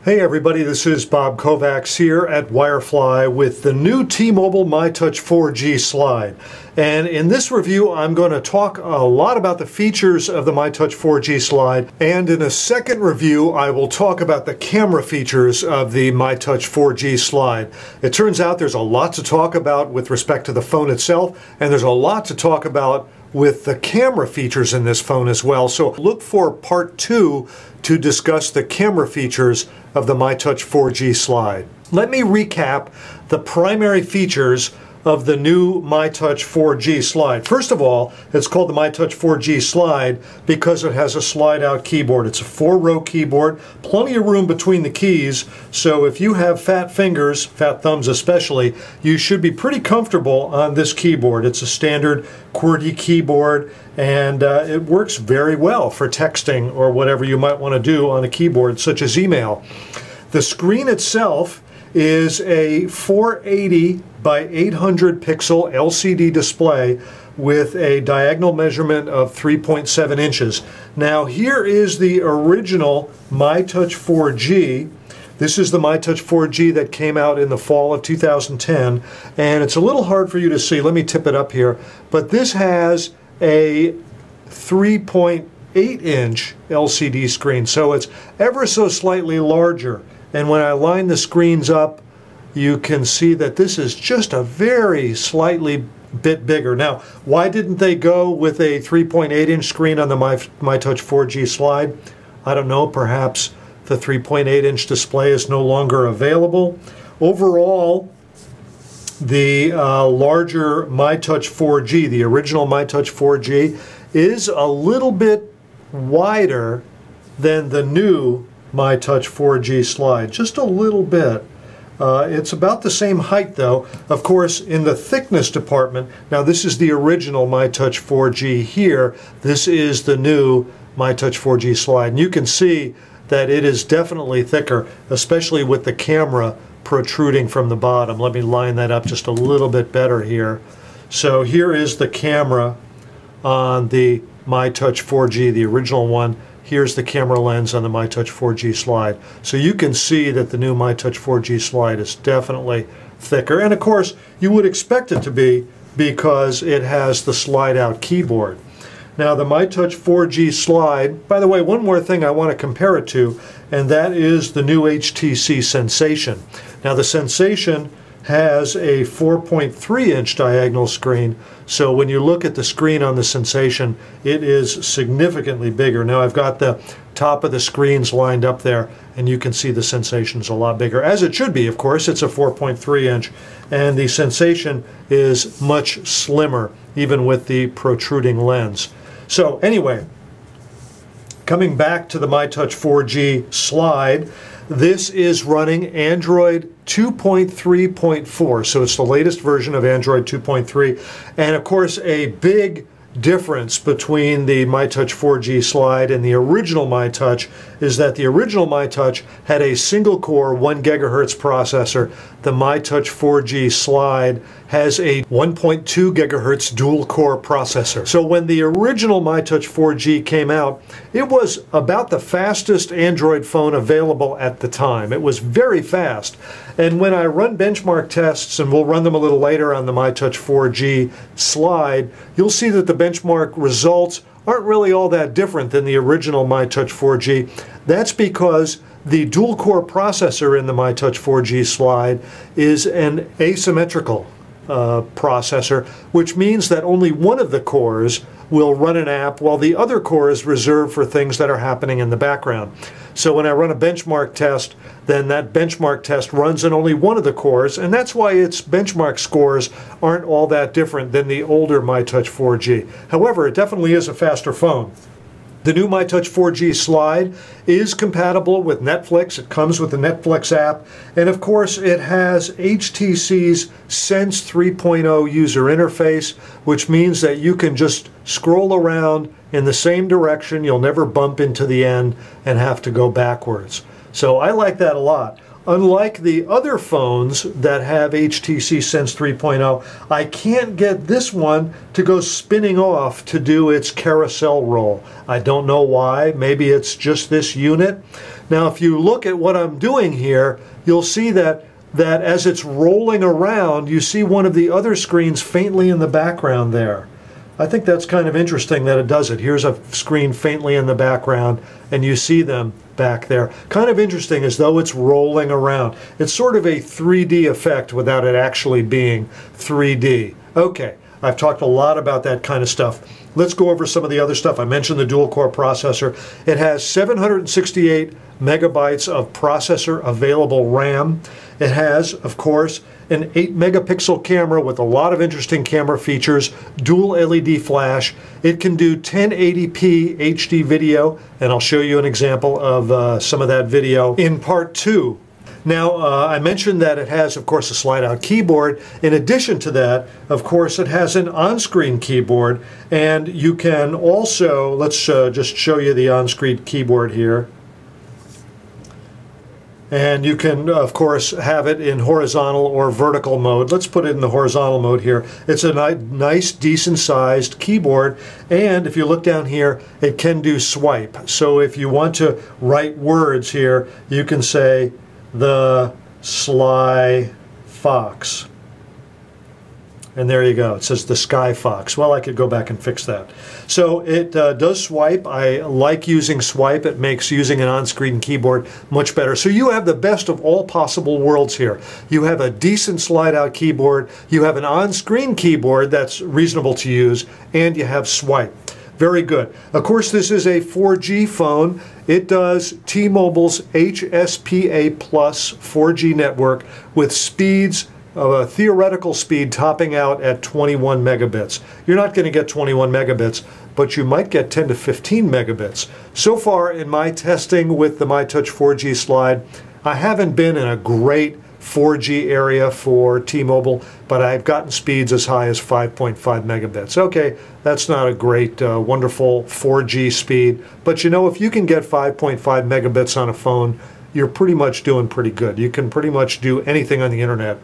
Hey everybody, this is Bob Kovacs here at Wirefly with the new T-Mobile myTouch 4G slide. And in this review, I'm going to talk a lot about the features of the myTouch 4G slide. And in a second review, I will talk about the camera features of the myTouch 4G slide. It turns out there's a lot to talk about with respect to the phone itself, and there's a lot to talk about with the camera features in this phone as well. So look for part 2 to discuss the camera features of the myTouch 4G slide. Let me recap the primary features of the new myTouch 4G slide. First of all, it's called the myTouch 4G slide because it has a slide-out keyboard. It's a 4-row keyboard, plenty of room between the keys, so if you have fat fingers, fat thumbs especially, you should be pretty comfortable on this keyboard. It's a standard QWERTY keyboard, and it works very well for texting or whatever you might want to do on a keyboard, such as email. The screen itself is a 480 by 800 pixel LCD display with a diagonal measurement of 3.7 inches. Now here is the original myTouch 4G. This is the myTouch 4G that came out in the fall of 2010, and it's a little hard for you to see. Let me tip it up here. But this has a 3.8 inch LCD screen, so it's ever so slightly larger. And when I line the screens up, you can see that this is just a very slightly bit bigger. Now, why didn't they go with a 3.8 inch screen on the myTouch 4G slide? I don't know, perhaps the 3.8 inch display is no longer available. Overall, the larger myTouch 4G, the original myTouch 4G, is a little bit wider than the new myTouch 4G slide, just a little bit. It's about the same height though. Of course, in the thickness department, now this is the original myTouch 4G here, this is the new myTouch 4G slide. And you can see that it is definitely thicker, especially with the camera protruding from the bottom. Let me line that up just a little bit better here. So here is the camera on the myTouch 4G, the original one. Here's the camera lens on the myTouch 4G slide. So you can see that the new myTouch 4G slide is definitely thicker. And of course, you would expect it to be because it has the slide-out keyboard. Now the myTouch 4G slide, by the way, one more thing I want to compare it to, and that is the new HTC Sensation. Now the Sensation has a 4.3 inch diagonal screen, so when you look at the screen on the Sensation, it is significantly bigger. Now I've got the top of the screens lined up there, and you can see the Sensation's a lot bigger, as it should be, of course. It's a 4.3 inch, and the Sensation is much slimmer, even with the protruding lens. So anyway, coming back to the myTouch 4G slide, this is running Android 2.3.4, so it's the latest version of Android 2.3, and of course a big difference between the myTouch 4G slide and the original myTouch is that the original myTouch had a single-core 1 GHz processor. The myTouch 4G slide has a 1.2 GHz dual-core processor. So when the original myTouch 4G came out, it was about the fastest Android phone available at the time. It was very fast. And when I run benchmark tests, and we'll run them a little later on the myTouch 4G slide, you'll see that the benchmark results aren't really all that different than the original myTouch 4G. That's because the dual-core processor in the myTouch 4G slide is an asymmetrical processor, which means that only one of the cores will run an app while the other core is reserved for things that are happening in the background. So when I run a benchmark test, then that benchmark test runs in only one of the cores, and that's why its benchmark scores aren't all that different than the older myTouch 4G. However, it definitely is a faster phone. The new myTouch 4G slide is compatible with Netflix. It comes with the Netflix app. And of course, it has HTC's Sense 3.0 user interface, which means that you can just scroll around in the same direction. You'll never bump into the end and have to go backwards. So I like that a lot. unlike the other phones that have HTC Sense 3.0, I can't get this one to go spinning off to do its carousel roll. I don't know why. Maybe it's just this unit. Now, if you look at what I'm doing here, you'll see that as it's rolling around, you see one of the other screens faintly in the background there. I think that's kind of interesting that it does it. Here's a screen faintly in the background, and you see them back there. Kind of interesting, as though it's rolling around. It's sort of a 3D effect without it actually being 3D. Okay, I've talked a lot about that kind of stuff. Let's go over some of the other stuff. I mentioned the dual-core processor. It has 768 megabytes of processor available RAM. It has, of course, an 8-megapixel camera with a lot of interesting camera features, dual LED flash. It can do 1080p HD video, and I'll show you an example of some of that video in part 2. Now, I mentioned that it has, of course, a slide-out keyboard. In addition to that, of course, it has an on-screen keyboard, and you can also, let's just show you the on-screen keyboard here. And you can, of course, have it in horizontal or vertical mode. Let's put it in the horizontal mode here. It's a nice, decent-sized keyboard, and if you look down here, it can do swipe. So if you want to write words here, you can say, "The Sly Fox." And there you go. It says the Sky Fox. Well, I could go back and fix that. So it does swipe. I like using swipe. It makes using an on-screen keyboard much better. So you have the best of all possible worlds here. You have a decent slide-out keyboard. You have an on-screen keyboard that's reasonable to use, and you have swipe. Very good. Of course, this is a 4G phone. It does T-Mobile's HSPA Plus 4G network with speeds of a theoretical speed topping out at 21 megabits. You're not going to get 21 megabits, but you might get 10 to 15 megabits. So far in my testing with the myTouch 4G slide, I haven't been in a great 4G area for T-Mobile, but I've gotten speeds as high as 5.5 megabits. Okay, that's not a great, wonderful 4G speed, but you know, if you can get 5.5 megabits on a phone, you're pretty much doing pretty good. You can pretty much do anything on the internet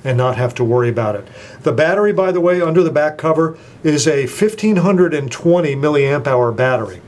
and not have to worry about it. The battery, by the way, under the back cover is a 1520 milliamp hour battery.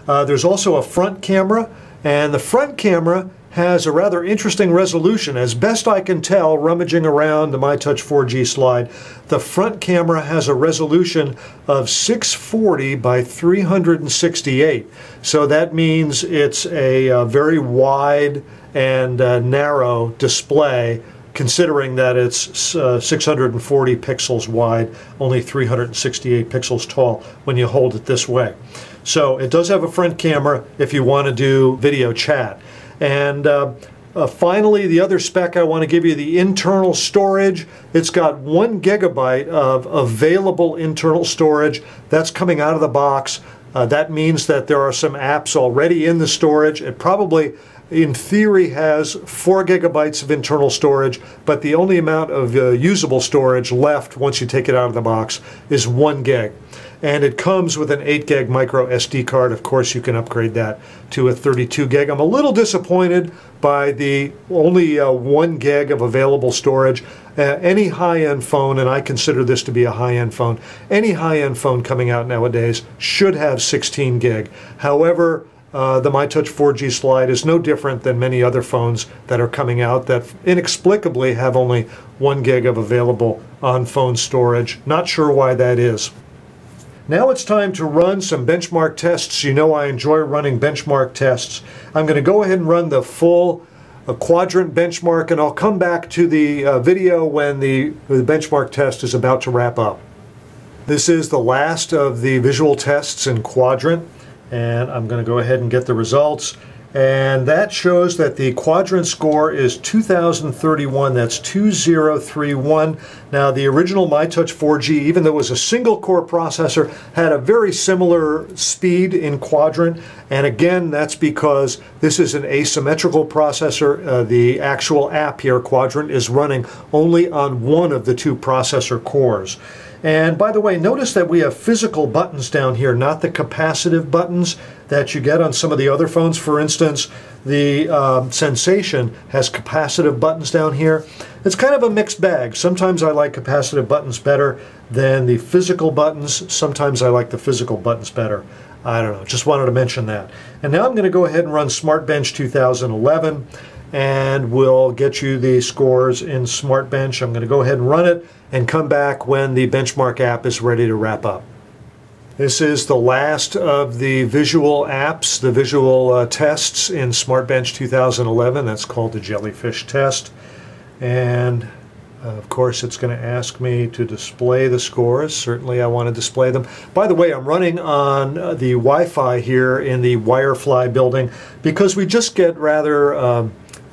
There's also a front camera, and the front camera has a rather interesting resolution. As best I can tell, rummaging around the myTouch 4G slide, the front camera has a resolution of 640 by 368. So that means it's a very wide and narrow display, considering that it's 640 pixels wide, only 368 pixels tall when you hold it this way. So it does have a front camera if you want to do video chat. And finally, the other spec I want to give you, the internal storage. It's got 1 gigabyte of available internal storage. That's coming out of the box. That means that there are some apps already in the storage. It probably, in theory, has 4 gigabytes of internal storage, but the only amount of usable storage left once you take it out of the box is 1 gig. And it comes with an 8 gig micro SD card. Of course, you can upgrade that to a 32 gig. I'm a little disappointed by the only 1 gig of available storage. Any high-end phone, and I consider this to be a high-end phone, any high-end phone coming out nowadays should have 16 gig. However, the myTouch 4G slide is no different than many other phones that are coming out that inexplicably have only 1 gig of available on-phone storage. Not sure why that is. Now it's time to run some benchmark tests. You know I enjoy running benchmark tests. I'm going to go ahead and run the full quadrant benchmark, and I'll come back to the video when the benchmark test is about to wrap up. This is the last of the visual tests in quadrant, and I'm going to go ahead and get the results. And that shows that the quadrant score is 2031. That's 2031. Now, the original myTouch 4G, even though it was a single core processor, had a very similar speed in quadrant. And again, that's because this is an asymmetrical processor. The actual app here, Quadrant, is running only on one of the 2 processor cores. And by the way, notice that we have physical buttons down here, not the capacitive buttons that you get on some of the other phones. For instance, the Sensation has capacitive buttons down here. It's kind of a mixed bag. Sometimes I like capacitive buttons better than the physical buttons. Sometimes I like the physical buttons better. I don't know, just wanted to mention that. And now I'm going to go ahead and run SmartBench 2011, and we'll get you the scores in SmartBench. I'm going to go ahead and run it and come back when the benchmark app is ready to wrap up. This is the last of the visual apps, the visual tests in SmartBench 2011. That's called the Jellyfish test. And of course, it's going to ask me to display the scores. Certainly, I want to display them. By the way, I'm running on the Wi-Fi here in the Wirefly building because we just get rather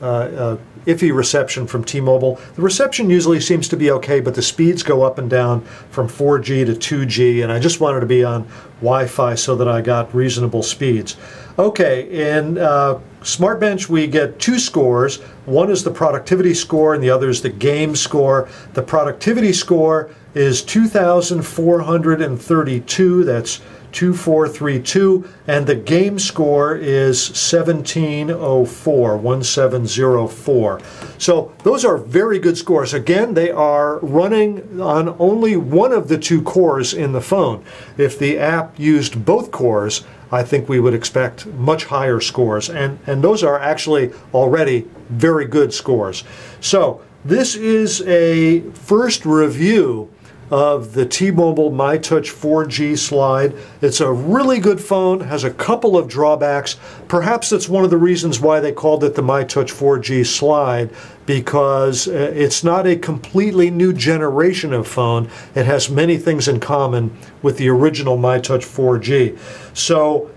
iffy reception from T-Mobile. The reception usually seems to be okay, but the speeds go up and down from 4G to 2G, and I just wanted to be on Wi-Fi so that I got reasonable speeds. Okay, in SmartBench we get two scores. One is the productivity score and the other is the game score. The productivity score is 2,432, that's 2432, and the game score is 1704. So those are very good scores. Again, they are running on only one of the two cores in the phone. If the app used both cores, I think we would expect much higher scores, and those are actually already very good scores. So this is a first review of the T-Mobile myTouch 4G slide. It's a really good phone, has a couple of drawbacks. Perhaps that's one of the reasons why they called it the myTouch 4G slide, because it's not a completely new generation of phone. It has many things in common with the original myTouch 4G. So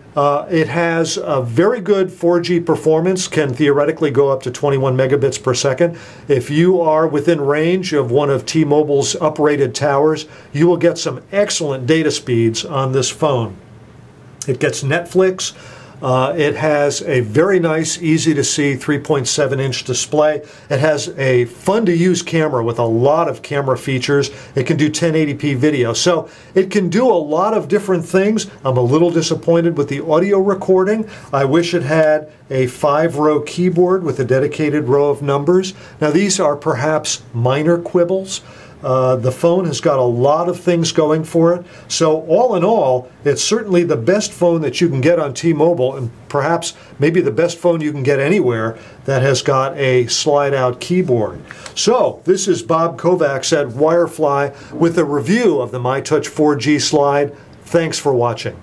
it has a very good 4G performance, can theoretically go up to 21 megabits per second. If you are within range of one of T-Mobile's uprated towers, you will get some excellent data speeds on this phone. It gets Netflix. It has a very nice, easy to see 3.7-inch display. It has a fun to use camera with a lot of camera features. It can do 1080p video. So it can do a lot of different things. I'm a little disappointed with the audio recording. I wish it had a 5-row keyboard with a dedicated row of numbers. Now these are perhaps minor quibbles. The phone has got a lot of things going for it. So all in all, it's certainly the best phone that you can get on T-Mobile, and perhaps maybe the best phone you can get anywhere that has got a slide-out keyboard. So this is Bob Kovacs at Wirefly with a review of the myTouch 4G slide. Thanks for watching.